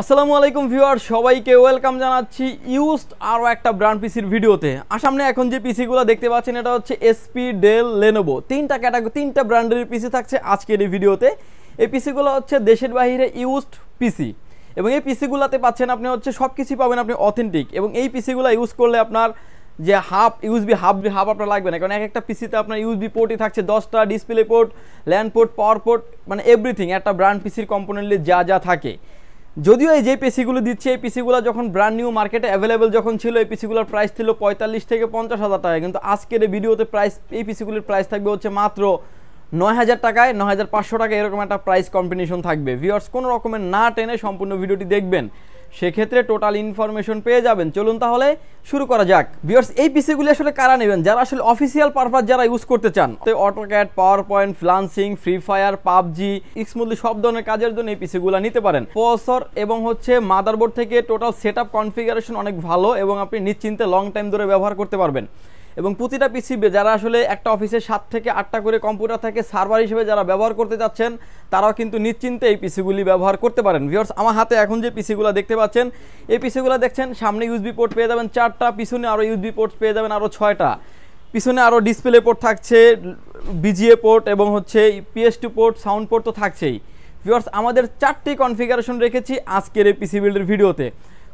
আসসালামু আলাইকুম ভিউয়ার, সবাইকে ওয়েলকাম জানাচ্ছি ইউজড আরও একটা ব্র্যান্ড পিসির ভিডিওতে। সামনে এখন যে পিসিগুলো দেখতে পাচ্ছেন এটা হচ্ছে এসপি, ডেল, লেনোভো, তিনটা ব্র্যান্ডের পিসি থাকছে আজকের এই ভিডিওতে। এই পিসিগুলো হচ্ছে দেশের বাইরে ইউজড পিসি এবং এই পিসিগুলোতে পাচ্ছেন আপনি হচ্ছে সব কিছুই পাবেন আপনি অথেন্টিক। এবং এই পিসিগুলো ইউজ করলে আপনার যে ইউএসবি হাব আপনার লাগবে না, কারণ এক একটা পিসিতে আপনার ইউএসবি পোর্টই থাকছে 10টা, ডিসপ্লে পোর্ট, ল্যান্ড পোর্ট, পাওয়ার পোর্ট, মানে এভরিথিং একটা ব্র্যান্ড পিসির কম্পোনেন্টলি যা থাকে। যদিও এই যে পিসিগুলো দিচ্ছে, এই পিসিগুলো যখন ব্র্যান্ড নিউ মার্কেটে অ্যাভেলেবেল যখন ছিল, এই পিসিগুলোর প্রাইস ছিল 45 থেকে 50,000 টাকা, কিন্তু আজকের এই ভিডিওতে এই পিসিগুলির প্রাইস থাকবে হচ্ছে মাত্র 9,000 টাকায়, 9,500 টাকা, এরকম একটা প্রাইস কম্বিনেশন থাকবে। ভিউয়ার্স, কোনো রকমের না টেনে সম্পূর্ণ ভিডিওটি দেখবেন, সেক্ষেত্রে টোটাল ইনফরমেশন পেয়ে যাবেন। চলুন তাহলে শুরু করা যাক। ভিউয়ার্স, এই পিসিগুলি আসলে কারা নেবেন? যারা আসলে অফিসিয়াল পারপাস যারা ইউজ করতে চান, AutoCAD, power point, freelancing, free fire, PUBG, smoothly সব ধরনের কাজের জন্য এই পিসিগুলো নিতে পারেন। প্রসেসর এবং হচ্ছে মাদারবোর্ড থেকে টোটাল সেটআপ কনফিগারেশন অনেক ভালো এবং আপনি নিশ্চিন্তে লং টাইম ধরে ব্যবহার করতে পারবেন। এবং প্রতিটা পিসি যারা আসলে একটা অফিসে 7 থেকে 8টা করে কম্পিউটার থাকে, সার্ভার হিসেবে যারা ব্যবহার করতে যাচ্ছেন, তারাও কিন্তু নিশ্চিন্তে এই পিসিগুলি ব্যবহার করতে পারেন। ভিউয়ার্স, আমার হাতে এখন যে পিসিগুলো দেখতে পাচ্ছেন, এই পিসিগুলো দেখছেন সামনে ইউএসবি পোর্ট পেয়ে যাবেন 4টা, পিছনে আরও ইউএসবি পোর্ট পেয়ে যাবেন আরও 6টা, পিছনে আরও ডিসপ্লে পোর্ট থাকছে, বিজিএ পোর্ট এবং হচ্ছে PS2 পোর্ট, সাউন্ড পোর্ট তো থাকছেই। ভিউয়ার্স, আমাদের 4টি কনফিগারেশন রেখেছি আজকের এই পিসি বিল্ডের ভিডিওতে।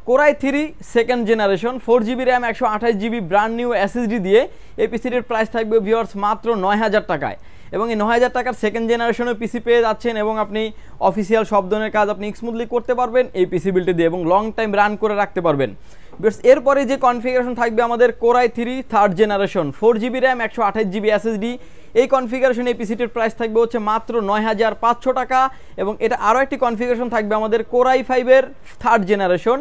Core i 3 second generation, 4GB RAM, 128GB brand new SSD দিয়ে এই পিসিটির প্রাইস থাকবে ভিউয়ার্স মাত্র 9,000 টাকায়। এবং এই 9,000 টাকার সেকেন্ড জেনারেশনের পিসি পেয়ে যাচ্ছেন এবং আপনি অফিসিয়াল সব ধরনের কাজ আপনি স্মুথলি করতে পারবেন এই পিসি বিল্ডটি দিয়ে এবং লং টাইম রান করে রাখতে পারবেন। এরপরে যে কনফিগারেশন থাকবে আমাদের core i 3 third generation, 4GB RAM, 128GB SSD, এই কনফিগারেশন এই পিসিটির প্রাইস থাকবে হচ্ছে মাত্র 9,500 টাকা। এবং এটা আরও একটি কনফিগারেশন থাকবে আমাদের কোরাই 5-এর third generation,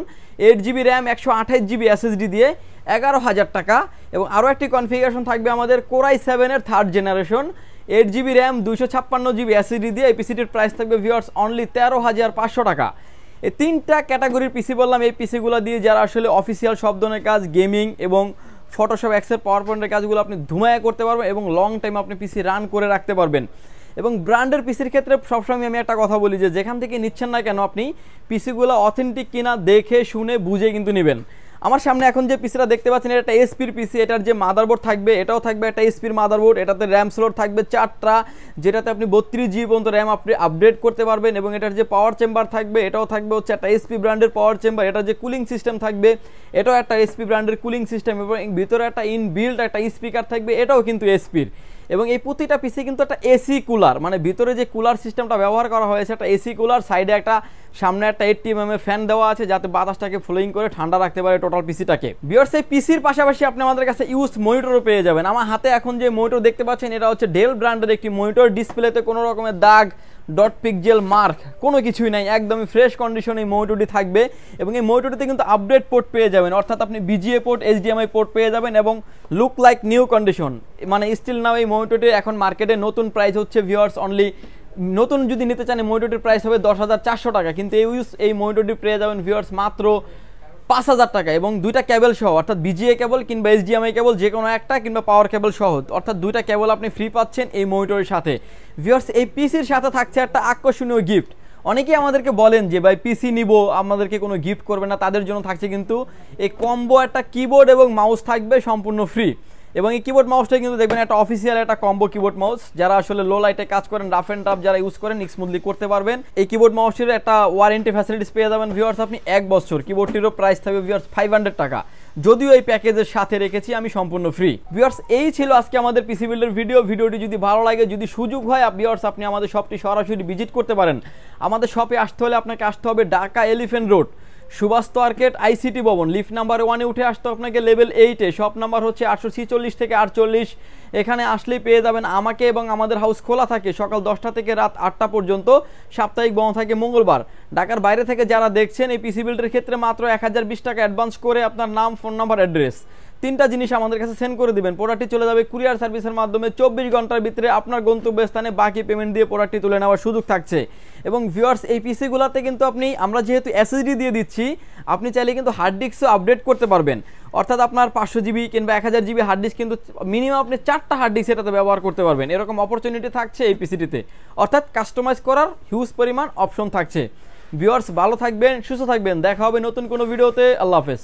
8GB RAM, 128GB SSD দিয়ে 11,000 টাকা। এবং আরও একটি কনফিগারেশন থাকবে আমাদের কোরাই 7-এর third generation, 8GB RAM, 256GB SSD দিয়ে এই পিসিটির প্রাইস থাকবে ভিউয়ার্স অনলি 13,500 টাকা। এই তিনটা ক্যাটাগরির পিসি বললাম, এই পিসিগুলো দিয়ে যারা আসলে অফিসিয়াল সব ধরনের কাজ, গেমিং এবং ফটোশপ, এক্সেল, পাওয়ার পয়েন্টের কাজগুলো আপনি ধুমায়া করতে পারবেন এবং লং টাইম আপনি পিসি রান করে রাখতে পারবেন। এবং ব্র্যান্ডের পিসির ক্ষেত্রে সবসময় আমি একটা কথা বলি যে যেখান থেকে নিচ্ছেন না কেন, আপনি পিসিগুলো অথেন্টিক কিনা দেখে শুনে বুঝে কিন্তু নেবেন। আমার সামনে এখন যে পিসিটা দেখতে পাচ্ছেন, এটা একটা এসপির পিসি। এটার যে মাদারবোর্ড থাকবে, এটাও থাকবে একটা এসপির মাদারবোর্ড। এটাতে র্যাম স্লট থাকবে 4টা, যেটাতে আপনি 32GB পর্যন্ত র্যাম আপনি আপডেট করতে পারবেন। এবং এটার যে পাওয়ার চেম্বার থাকবে, এটাও থাকবে হচ্ছে একটা এসপি ব্র্যান্ডের পাওয়ার চেম্বার। এটার যে কুলিং সিস্টেম থাকবে, এটাও একটা এসপি ব্র্যান্ডের কুলিং সিস্টেম। এবং ভিতরে একটা ইনবিল্ড একটা স্পিকার থাকবে, এটাও কিন্তু এসপির। এবং এই প্রতিটা পিসি কিন্তু একটা এসি কুলার, মানে ভিতরে যে কুলার সিস্টেমটা ব্যবহার করা হয়েছে একটা এসি কুলার, সাইডে একটা সামনে একটা 80mm এর ফ্যান দেওয়া আছে যাতে বাতাসটাকে ফ্লোয়িং করে ঠান্ডা রাখতে পারে টোটাল পিসিটাকে। ভিউয়ার্স, এই পিসির পাশাপাশি আপনি আমাদের কাছে ইউজড মনিটরও পেয়ে যাবেন। আমার হাতে এখন যে মনিটর দেখতে পাচ্ছেন, এটা হচ্ছে ডেল ব্র্যান্ডের একটি মনিটর। ডিসপ্লেতে কোনো রকমের দাগ, ডট পিক্সেল মার্ক কোনো কিছুই নাই, একদমই ফ্রেশ কন্ডিশনে এই মনিটরটি থাকবে। এবং এই মনিটরটিতে কিন্তু আপডেট পোর্ট পেয়ে যাবেন, অর্থাৎ আপনি বিজিএ পোর্ট, HDMI পোর্ট পেয়ে যাবেন এবং লুক লাইক নিউ কন্ডিশন। মানে স্টিল নাও এই মনিটরটি এখন মার্কেটে নতুন প্রাইস হচ্ছে ভিউয়ার্স অনলি, নতুন যদি নিতে চান এই মনিটরটির প্রাইস হবে 10,400 টাকা, কিন্তু এই মনিটরটি পেয়ে যাবেন ভিউয়ার্স মাত্র 5,000 টাকা। এবং দুইটা কেবল সহ, অর্থাৎ বিজিএ কেবল কিংবা HDMI কেবল যে কোনো একটা, কিংবা পাওয়ার কেবল সহ, অর্থাৎ দুইটা কেবল আপনি ফ্রি পাচ্ছেন এই মনিটরের সাথে। ভিউয়ার্স, এই পিসির সাথে থাকছে একটা আকর্ষণীয় গিফট। অনেকেই আমাদেরকে বলেন যে ভাই পিসি নিব, আমাদেরকে কোনো গিফট করবে না, তাদের জন্য থাকছে কিন্তু এই কম্বো একটা কিবোর্ড এবং মাউস থাকবে সম্পূর্ণ ফ্রি। এবং এই কিবোর্ড মাউসটা কিন্তু দেখবেন একটা অফিসিয়াল একটা কম্বো কিবোর্ড মাউস, যারা আসলে লো লাইটে কাজ করেন, রাফ অ্যান্ড টাফ যারা ইউজ করেন, স্মুথলি করতে পারবেন। এই কিবোর্ড মাউসটির একটা ওয়ারেন্টি ফ্যাসিলিটিস পেয়ে যাবেন ভিউয়ার্স আপনি 1 বছর। কিবোর্ডটিরও প্রাইস থাকবে ভিউয়ার্স 500 টাকা, যদিও এই প্যাকেজের সাথে রেখেছি আমি সম্পূর্ণ ফ্রি। ভিউয়ার্স, এই ছিল আজকে আমাদের পিসি বিল্ডের ভিডিওটি যদি ভালো লাগে, যদি সুযোগ হয় ভিউয়ার্স আপনি আমাদের শপটি সরাসরি ভিজিট করতে পারেন। আমাদের শপে আসতে হলে আপনাকে আসতে হবে Dhaka elephant road, Subhash arcade, ICT Bhaban, lift number 1-এ উঠে আসতে আপনাকে লেভেল 8-এ। শপ নাম্বার হচ্ছে 846 থেকে 48। এখানে আসলেই পেয়ে যাবেন আমাকে। এবং আমাদের হাউস খোলা থাকে সকাল 10টা থেকে রাত 8টা পর্যন্ত, সাপ্তাহিক বন্ধ থাকে মঙ্গলবার। ঢাকার বাইরে থেকে যারা দেখছেন, এই পিসি বিল্ডের ক্ষেত্রে মাত্র 1020 টাকা অ্যাডভান্স করে আপনার নাম, ফোন নাম্বার, অ্যাড্রেস, তিনটা জিনিস আমাদের কাছে সেন্ড করে দিবেন। প্রোডাক্টটি চলে যাবে কুরিয়ার সার্ভিসের মাধ্যমে 24 ঘন্টার ভিতরে আপনার গন্তব্যস্থানে। বাকি পেমেন্ট দিয়ে প্রোডাক্টটি তুলে নেওয়ার সুযোগ থাকছে। এবং ভিউয়ার্স, এই পিসিগুলোতে কিন্তু আমরা যেহেতু SSD দিয়ে দিচ্ছি, আপনি চাইলে কিন্তু হার্ড ডিস্কও আপডেট করতে পারবেন। অর্থাৎ আপনার 500GB কিংবা 1000GB হার্ড ডিস্ক কিন্তু মিনিমাম আপনি 4টা হার্ড ডিস্ক এটাতে ব্যবহার করতে পারবেন, এরকম অপরচুনিটি থাকছে এই পিসিটিতে। অর্থাৎ কাস্টমাইজ করার হিউজ পরিমাণ অপশন থাকছে। ভিউয়ার্স ভালো থাকবেন, সুস্থ থাকবেন, দেখা হবে নতুন কোনো ভিডিওতে। আল্লাহ হাফেজ।